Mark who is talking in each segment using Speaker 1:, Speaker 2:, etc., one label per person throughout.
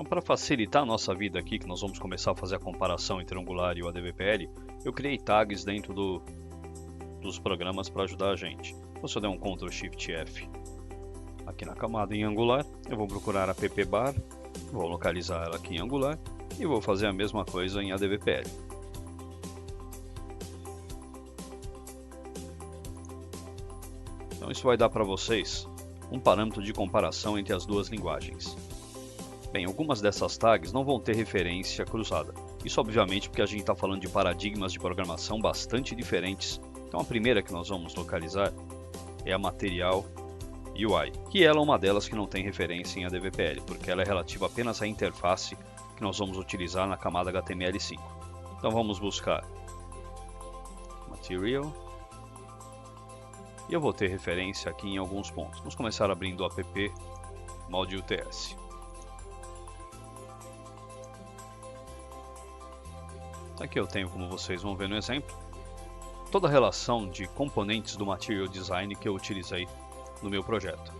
Speaker 1: Então, para facilitar a nossa vida aqui, que nós vamos começar a fazer a comparação entre o Angular e o ADVPL, eu criei tags dentro dos programas para ajudar a gente. Então, se eu der um Ctrl Shift F aqui na camada em Angular, eu vou procurar a ppbar, vou localizar ela aqui em Angular e vou fazer a mesma coisa em ADVPL. Então isso vai dar para vocês um parâmetro de comparação entre as duas linguagens. Bem, algumas dessas tags não vão ter referência cruzada. Isso obviamente porque a gente está falando de paradigmas de programação bastante diferentes. Então a primeira que nós vamos localizar é a Material UI, que ela é uma delas que não tem referência em ADVPL, porque ela é relativa apenas à interface que nós vamos utilizar na camada HTML5. Então vamos buscar Material, e eu vou ter referência aqui em alguns pontos. Vamos começar abrindo o app Module.ts. Aqui eu tenho, como vocês vão ver no exemplo, toda a relação de componentes do Material Design que eu utilizei no meu projeto.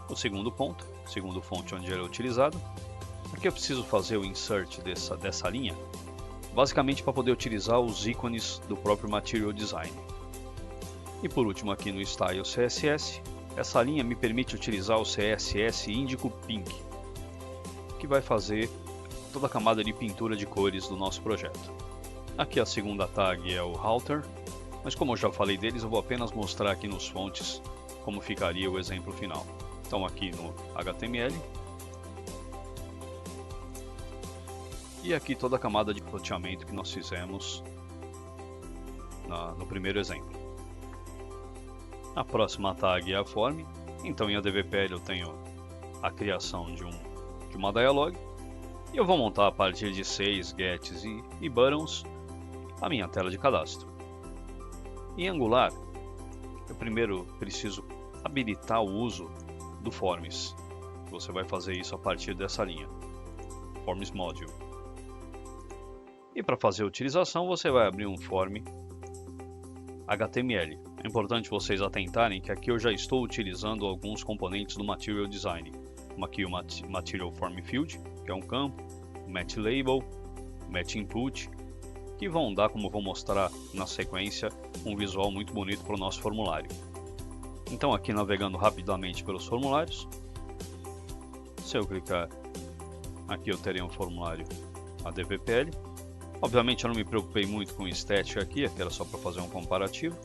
Speaker 1: O segundo ponto, segundo fonte onde ele é utilizado, aqui eu preciso fazer o insert dessa linha, basicamente para poder utilizar os ícones do próprio Material Design. E por último aqui no Style CSS, essa linha me permite utilizar o CSS Índico Pink, que vai fazer toda a camada de pintura de cores do nosso projeto. Aqui a segunda tag é o Router, mas como eu já falei deles, eu vou apenas mostrar aqui nos fontes como ficaria o exemplo final. Então aqui no HTML, e aqui toda a camada de roteamento que nós fizemos no primeiro exemplo. A próxima tag é a Form, então em ADVPL eu tenho a criação de uma dialog, e eu vou montar a partir de 6 gets e buttons a minha tela de cadastro. Em Angular, eu primeiro preciso habilitar o uso do Forms. Você vai fazer isso a partir dessa linha, Forms Module. E para fazer a utilização, você vai abrir um Form HTML. É importante vocês atentarem que aqui eu já estou utilizando alguns componentes do Material Design, como aqui o Material Form Field, que é um campo, o Match Label, o Match Input, que vão dar, como vou mostrar na sequência, um visual muito bonito para o nosso formulário. Então aqui navegando rapidamente pelos formulários, se eu clicar aqui eu terei um formulário ADVPL. Obviamente eu não me preocupei muito com estética aqui era só para fazer um comparativo.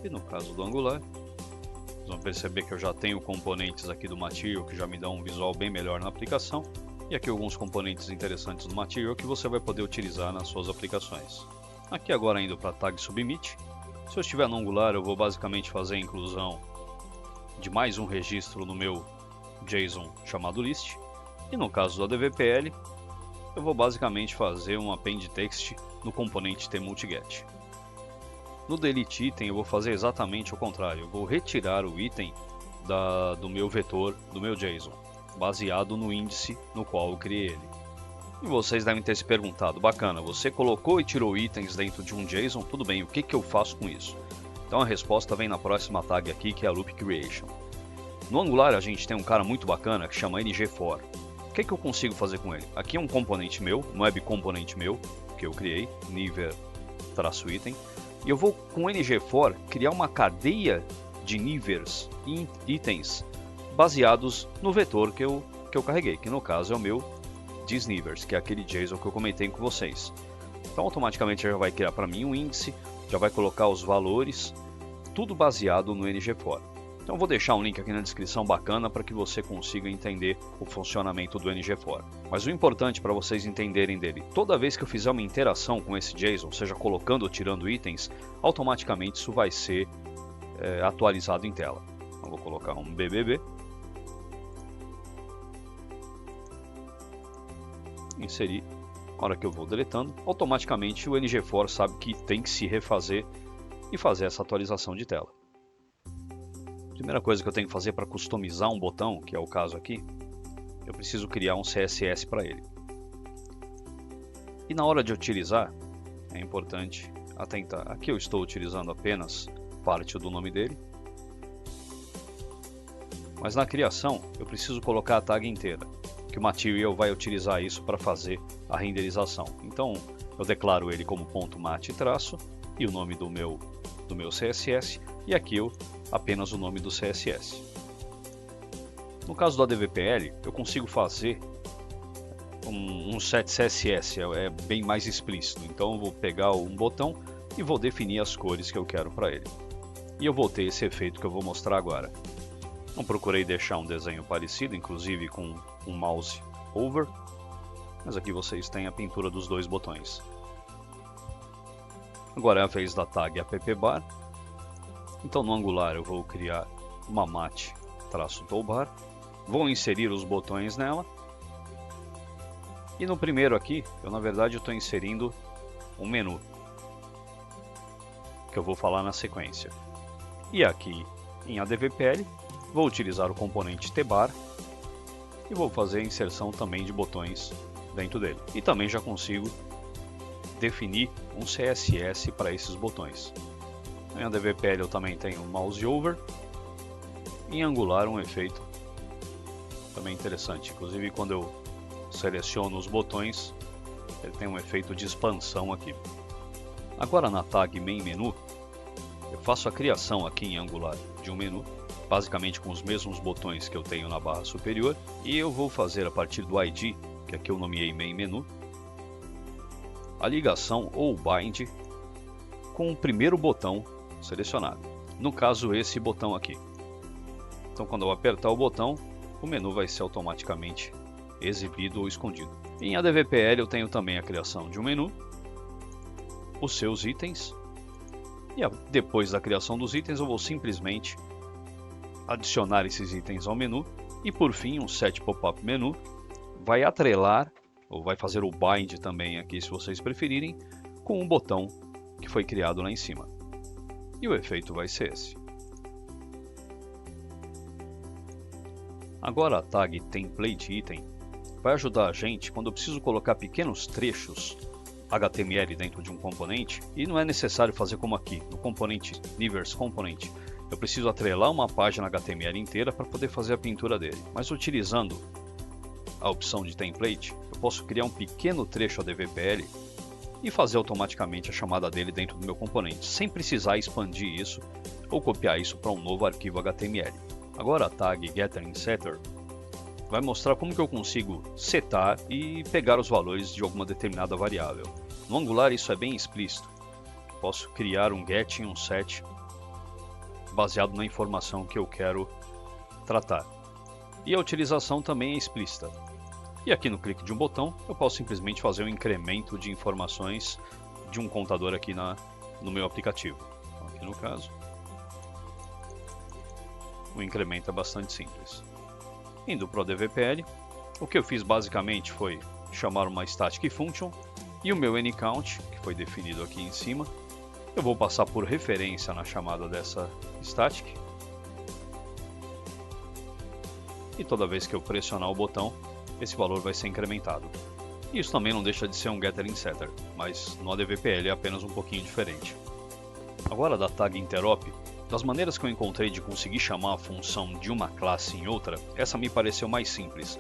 Speaker 1: E no caso do Angular, vocês vão perceber que eu já tenho componentes aqui do Material que já me dão um visual bem melhor na aplicação. E aqui alguns componentes interessantes do Material que você vai poder utilizar nas suas aplicações. Aqui agora indo para a tag Submit. Se eu estiver no Angular eu vou basicamente fazer a inclusão de mais um registro no meu JSON chamado list. E no caso do ADVPL, eu vou basicamente fazer um append text no componente tMultiGet. No delete item eu vou fazer exatamente o contrário, eu vou retirar o item do meu vetor, do meu JSON, baseado no índice no qual eu criei ele. E vocês devem ter se perguntado, bacana, você colocou e tirou itens dentro de um JSON, tudo bem, o que eu faço com isso? Então a resposta vem na próxima tag aqui, que é a Loop Creation. No Angular a gente tem um cara muito bacana que chama ngFor. O que eu consigo fazer com ele? Aqui é um componente meu, um web componente meu, que eu criei, niver-item, e eu vou com ngFor criar uma cadeia de nivers e itens baseados no vetor que eu carreguei, que no caso é o meu thisnivers, que é aquele JSON que eu comentei com vocês. Então automaticamente já vai criar para mim um índice, já vai colocar os valores, tudo baseado no ngFor. Então vou deixar um link aqui na descrição bacana para que você consiga entender o funcionamento do ngFor. Mas o importante para vocês entenderem dele, toda vez que eu fizer uma interação com esse JSON, seja colocando ou tirando itens, automaticamente isso vai ser atualizado em tela. Então vou colocar um BBB. Inserir. Na hora que eu vou deletando, automaticamente o ngFor sabe que tem que se refazer e fazer essa atualização de tela. Primeira coisa que eu tenho que fazer para customizar um botão, que é o caso aqui, eu preciso criar um CSS para ele. E na hora de utilizar, é importante atentar. Aqui eu estou utilizando apenas parte do nome dele. Mas na criação, eu preciso colocar a tag inteira, que o Material vai utilizar isso para fazer a renderização. Então, eu declaro ele como .mat traço e o nome do meu CSS, e aqui apenas o nome do CSS. No caso do ADVPL, eu consigo fazer um set CSS, é bem mais explícito. Então eu vou pegar um botão e vou definir as cores que eu quero para ele. E eu vou ter esse efeito que eu vou mostrar agora. Não procurei deixar um desenho parecido, inclusive com um mouse over, mas aqui vocês têm a pintura dos dois botões. Agora é a vez da tag appbar. Então no Angular eu vou criar uma mat-toolbar, vou inserir os botões nela. E no primeiro aqui, na verdade estou inserindo um menu, que eu vou falar na sequência. E aqui em ADVPL, vou utilizar o componente tbar e vou fazer a inserção também de botões dentro dele. E também já consigo definir um CSS para esses botões. Em ADVPL eu também tenho mouse over. Em Angular um efeito também interessante, inclusive quando eu seleciono os botões, ele tem um efeito de expansão aqui. Agora na tag main menu, eu faço a criação aqui em Angular de um menu, basicamente com os mesmos botões que eu tenho na barra superior, e eu vou fazer a partir do ID, que aqui eu nomeei main menu, a ligação ou bind com o primeiro botão selecionado, no caso esse botão aqui. Então quando eu apertar o botão, o menu vai ser automaticamente exibido ou escondido. Em ADVPL eu tenho também a criação de um menu, os seus itens, e depois da criação dos itens eu vou simplesmente adicionar esses itens ao menu, e por fim um set pop-up menu vai atrelar, ou vai fazer o bind também aqui se vocês preferirem, com um botão que foi criado lá em cima. E o efeito vai ser esse. Agora a tag template item vai ajudar a gente quando eu preciso colocar pequenos trechos HTML dentro de um componente, e não é necessário fazer como aqui, no componente Nivers Component. Eu preciso atrelar uma página HTML inteira para poder fazer a pintura dele. Mas utilizando a opção de template, eu posso criar um pequeno trecho ADVPL e fazer automaticamente a chamada dele dentro do meu componente, sem precisar expandir isso ou copiar isso para um novo arquivo HTML. Agora a tag getterInSetter vai mostrar como que eu consigo setar e pegar os valores de alguma determinada variável. No Angular isso é bem explícito. Posso criar um get e um set baseado na informação que eu quero tratar. E a utilização também é explícita. E aqui no clique de um botão, eu posso simplesmente fazer um incremento de informações de um contador aqui no meu aplicativo. Então, aqui no caso, o incremento é bastante simples. Indo para o ADVPL, o que eu fiz basicamente foi chamar uma static function e o meu anyCount, que foi definido aqui em cima, eu vou passar por referência na chamada dessa static. E toda vez que eu pressionar o botão, esse valor vai ser incrementado. Isso também não deixa de ser um getterInSetter, mas no ADVPL é apenas um pouquinho diferente. Agora da tag interop, das maneiras que eu encontrei de conseguir chamar a função de uma classe em outra, essa me pareceu mais simples.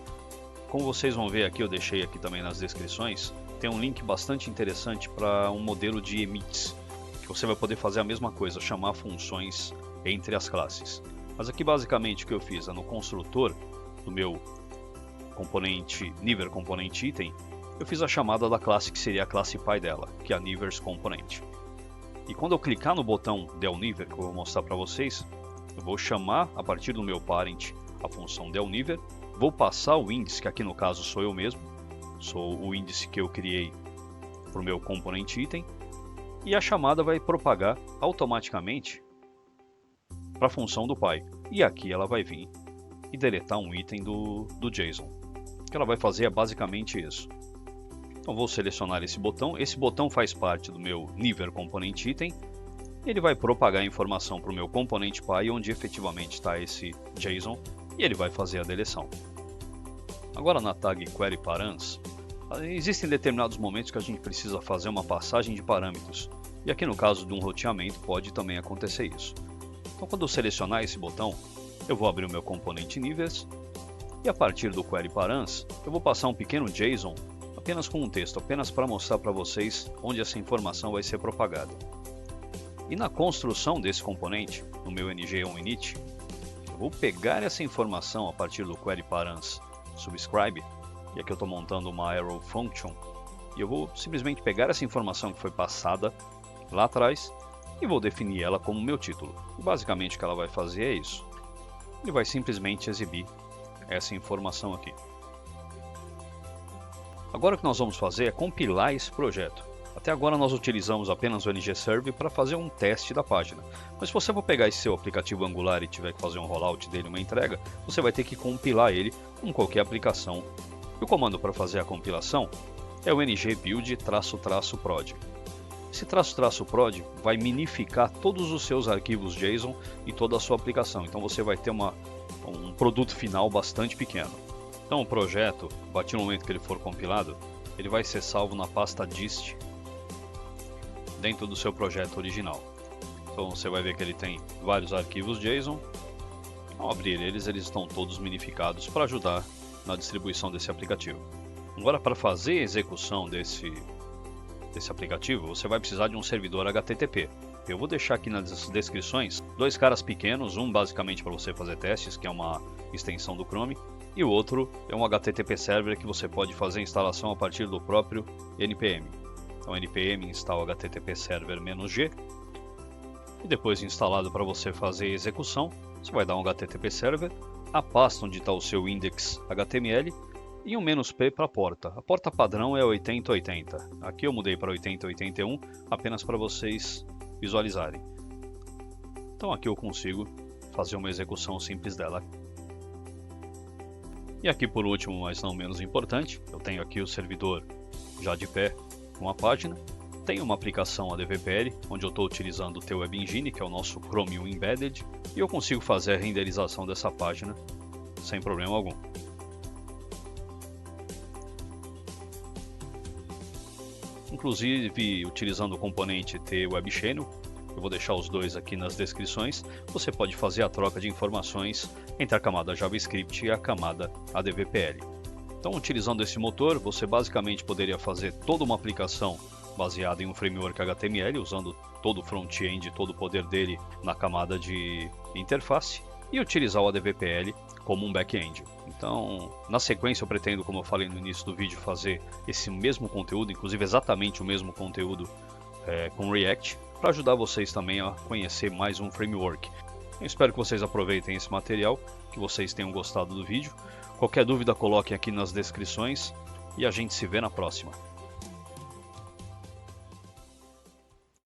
Speaker 1: Como vocês vão ver aqui, eu deixei aqui também nas descrições, tem um link bastante interessante para um modelo de emits, que você vai poder fazer a mesma coisa, chamar funções entre as classes. Mas aqui basicamente o que eu fiz é no construtor do meu componente Niver Component Item, eu fiz a chamada da classe que seria a classe pai dela, que é a Nivers Component. E quando eu clicar no botão delNiver, que eu vou mostrar para vocês, eu vou chamar a partir do meu parent a função delNiver, vou passar o índice, que aqui no caso sou eu mesmo, sou o índice que eu criei para o meu component item, e a chamada vai propagar automaticamente para a função do pai. E aqui ela vai vir e deletar um item do JSON. O que ela vai fazer é basicamente isso. Então vou selecionar esse botão faz parte do meu Niver Component Item, ele vai propagar a informação para o meu componente pai, onde efetivamente está esse JSON, e ele vai fazer a deleção. Agora na tag queryParams, existem determinados momentos que a gente precisa fazer uma passagem de parâmetros, e aqui no caso de um roteamento pode também acontecer isso. Então quando eu selecionar esse botão, Eu vou abrir o meu componente níveis e a partir do query params eu vou passar um pequeno JSON apenas com um texto, apenas para mostrar para vocês onde essa informação vai ser propagada. E na construção desse componente, no meu ng1init, eu vou pegar essa informação a partir do query params subscribe, e aqui eu estou montando uma arrow function, e eu vou simplesmente pegar essa informação que foi passada lá atrás e vou definir ela como meu título. E basicamente o que ela vai fazer é isso. Ele vai simplesmente exibir essa informação aqui. Agora o que nós vamos fazer é compilar esse projeto. Até agora nós utilizamos apenas o ngServe para fazer um teste da página. Mas se você for pegar esse seu aplicativo Angular e tiver que fazer um rollout dele, uma entrega, você vai ter que compilar ele com qualquer aplicação. E o comando para fazer a compilação é o ng-build-prod. Esse "-prod" vai minificar todos os seus arquivos JSON e toda a sua aplicação. Então você vai ter um produto final bastante pequeno. Então o projeto, a partir do momento que ele for compilado, ele vai ser salvo na pasta dist dentro do seu projeto original. Então você vai ver que ele tem vários arquivos JSON. Ao abrir eles estão todos minificados para ajudar na distribuição desse aplicativo. Agora, para fazer a execução desse aplicativo, você vai precisar de um servidor HTTP. Eu vou deixar aqui nas descrições dois caras pequenos, um basicamente para você fazer testes, que é uma extensão do Chrome, e o outro é um HTTP server que você pode fazer a instalação a partir do próprio npm. Então npm install http server -g, e depois de instalado, para você fazer a execução, você vai dar um http server, a pasta onde está o seu index.html e um "-p" para a porta. A porta padrão é 8080. Aqui eu mudei para 8081 apenas para vocês visualizarem. Então aqui eu consigo fazer uma execução simples dela. E aqui, por último, mas não menos importante, eu tenho aqui o servidor já de pé com a página. Tenho uma aplicação ADVPL, onde eu estou utilizando o Web Engine, que é o nosso Chromium Embedded, e eu consigo fazer a renderização dessa página sem problema algum. Inclusive, utilizando o componente TWebChannel, eu vou deixar os dois aqui nas descrições, você pode fazer a troca de informações entre a camada JavaScript e a camada ADVPL. Então, utilizando esse motor, você basicamente poderia fazer toda uma aplicação baseada em um framework HTML, usando todo o front-end, todo o poder dele na camada de interface, e utilizar o ADVPL como um back-end. Então, na sequência eu pretendo, como eu falei no início do vídeo, fazer esse mesmo conteúdo, inclusive exatamente o mesmo conteúdo com React, para ajudar vocês também a conhecer mais um framework. Eu espero que vocês aproveitem esse material, que vocês tenham gostado do vídeo. Qualquer dúvida, coloquem aqui nas descrições e a gente se vê na próxima.